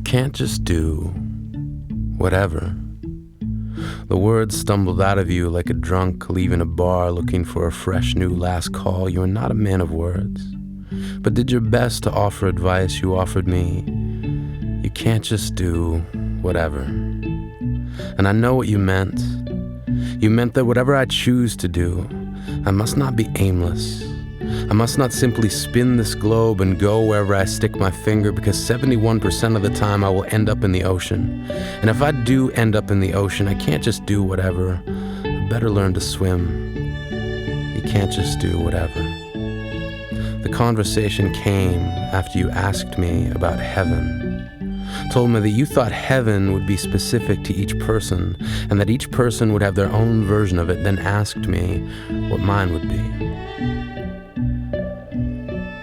can't just do whatever. The words stumbled out of you like a drunk leaving a bar looking for a fresh new last call. You are not a man of words, but did your best to offer advice. You offered me, you can't just do whatever. And I know what you meant. You meant that whatever I choose to do, I must not be aimless. I must not simply spin this globe and go wherever I stick my finger, because 71% of the time I will end up in the ocean. And if I do end up in the ocean, I can't just do whatever. I better learn to swim. You can't just do whatever. The conversation came after you asked me about heaven. Told me that you thought heaven would be specific to each person, and that each person would have their own version of it, then asked me what mine would be.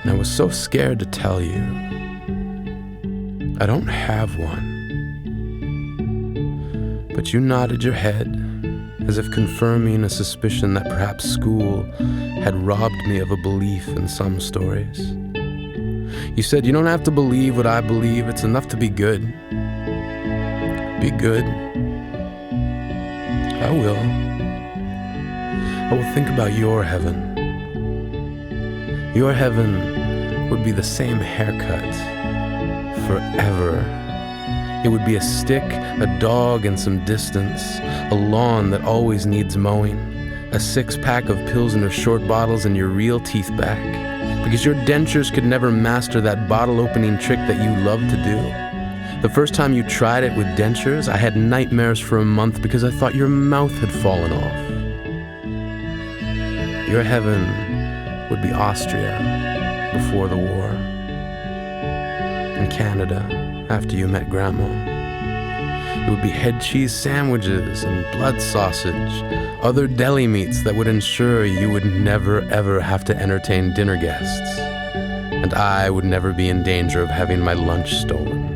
And I was so scared to tell you, I don't have one. But you nodded your head, as if confirming a suspicion that perhaps school had robbed me of a belief in some stories. You said, you don't have to believe what I believe, it's enough to be good. Be good. I will. I will think about your heaven. Your heaven would be the same haircut forever. It would be a stick, a dog, and some distance, a lawn that always needs mowing, a 6-pack of Pilsner short bottles, and your real teeth back. Because your dentures could never master that bottle opening trick that you love to do. The first time you tried it with dentures, I had nightmares for a month because I thought your mouth had fallen off. Your heaven would be Austria before the war, and Canada after you met Grandma. It would be head cheese sandwiches and blood sausage, other deli meats that would ensure you would never ever have to entertain dinner guests, and I would never be in danger of having my lunch stolen.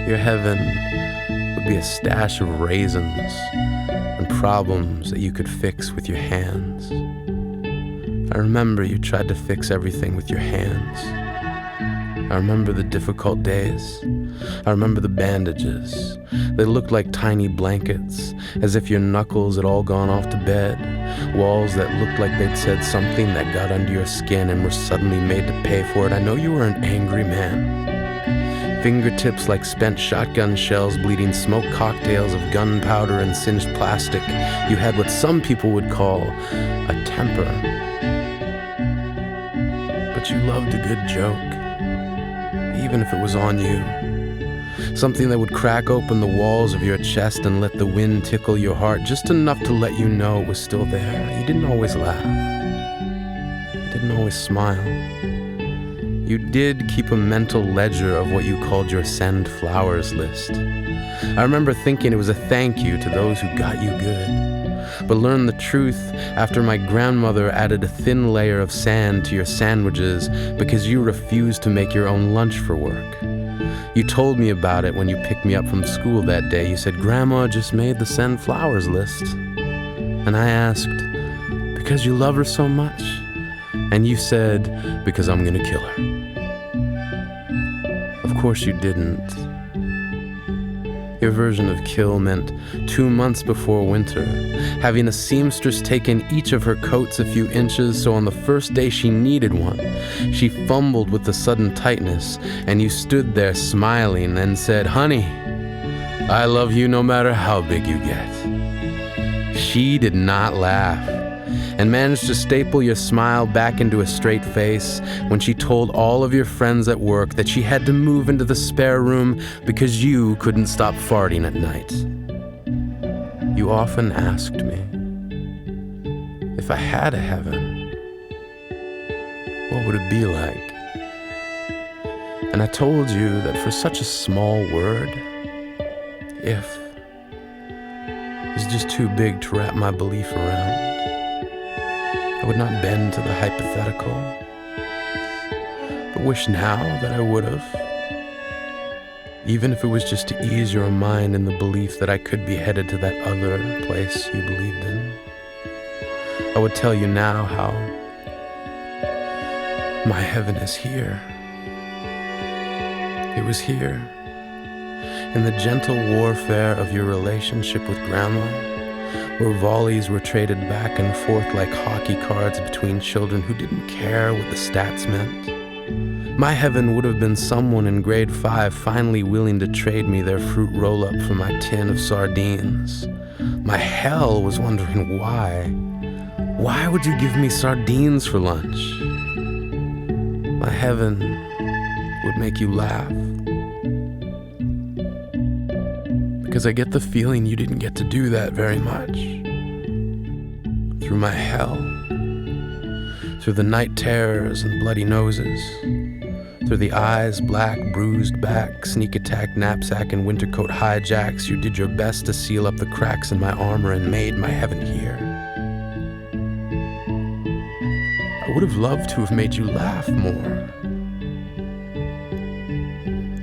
Your heaven would be a stash of raisins and problems that you could fix with your hands. I remember you tried to fix everything with your hands. I remember the difficult days. I remember the bandages. They looked like tiny blankets, as if your knuckles had all gone off to bed. Walls that looked like they'd said something that got under your skin and were suddenly made to pay for it. I know you were an angry man. Fingertips like spent shotgun shells bleeding smoke cocktails of gunpowder and singed plastic. You had what some people would call a temper. But you loved a good joke, even if it was on you. Something that would crack open the walls of your chest and let the wind tickle your heart, just enough to let you know it was still there. You didn't always laugh. You didn't always smile. You did keep a mental ledger of what you called your send flowers list. I remember thinking it was a thank you to those who got you good, but learned the truth after my grandmother added a thin layer of sand to your sandwiches because you refused to make your own lunch for work. You told me about it when you picked me up from school that day. You said, Grandma just made the send flowers list. And I asked, because you love her so much? And you said, because I'm gonna kill her. Of course you didn't. Your version of kill meant 2 months before winter, having a seamstress take in each of her coats a few inches, so on the first day she needed one, she fumbled with the sudden tightness, and you stood there smiling and said, Honey, I love you no matter how big you get. She did not laugh, and managed to staple your smile back into a straight face when she told all of your friends at work that she had to move into the spare room because you couldn't stop farting at night. You often asked me if I had a heaven, what would it be like? And I told you that for such a small word, if, is just too big to wrap my belief around. I would not bend to the hypothetical, but wish now that I would have, even if it was just to ease your mind in the belief that I could be headed to that other place you believed in. I would tell you now how my heaven is here. It was here in the gentle warfare of your relationship with Grandma, where volleys were traded back and forth like hockey cards between children who didn't care what the stats meant. My heaven would have been someone in grade 5 finally willing to trade me their fruit roll-up for my tin of sardines. My hell was wondering why. Why would you give me sardines for lunch? My heaven would make you laugh. Because I get the feeling you didn't get to do that very much. Through my hell, through the night terrors and bloody noses, through the eyes, black, bruised back, sneak attack, knapsack, and winter coat hijacks, you did your best to seal up the cracks in my armor and made my heaven here. I would have loved to have made you laugh more.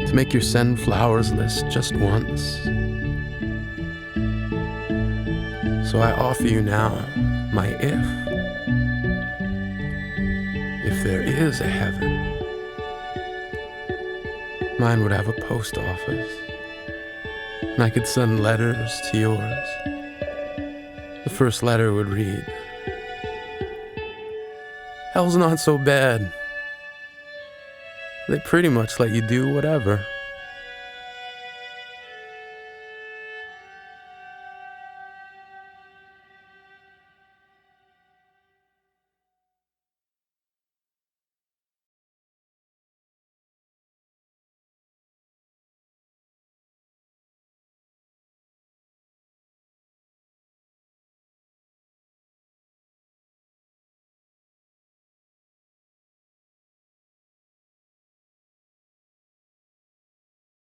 To make your send flowers list just once. So I offer you now my if there is a heaven. Mine would have a post office, and I could send letters to yours. The first letter would read, "Hell's not so bad. They pretty much let you do whatever."